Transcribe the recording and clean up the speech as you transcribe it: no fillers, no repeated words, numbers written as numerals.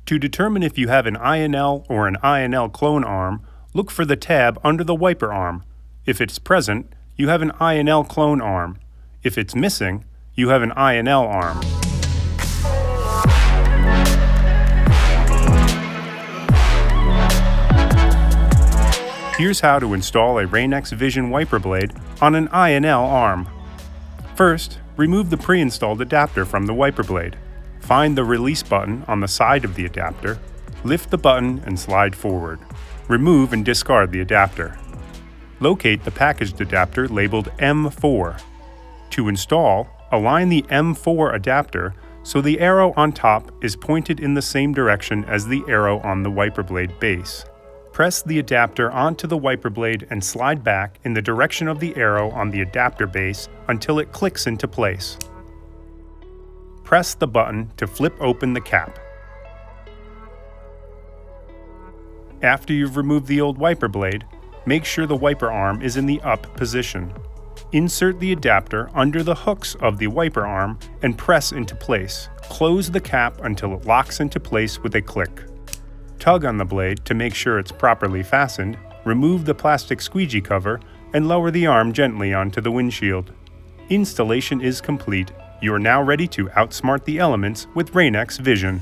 To determine if you have an INL or an INL clone arm, look for the tab under the wiper arm. If it's present, you have an INL clone arm. If it's missing, you have an INL arm. Here's how to install a Rain-X Vision wiper blade on an INL arm. First, remove the pre-installed adapter from the wiper blade. Find the release button on the side of the adapter, lift the button and slide forward. Remove and discard the adapter. Locate the packaged adapter labeled M4. To install, align the M4 adapter so the arrow on top is pointed in the same direction as the arrow on the wiper blade base. Press the adapter onto the wiper blade and slide back in the direction of the arrow on the adapter base until it clicks into place. Press the button to flip open the cap. After you've removed the old wiper blade, make sure the wiper arm is in the up position. Insert the adapter under the hooks of the wiper arm and press into place. Close the cap until it locks into place with a click. Tug on the blade to make sure it's properly fastened, remove the plastic squeegee cover, and lower the arm gently onto the windshield. Installation is complete. You are now ready to outsmart the elements with Rain-X Vision.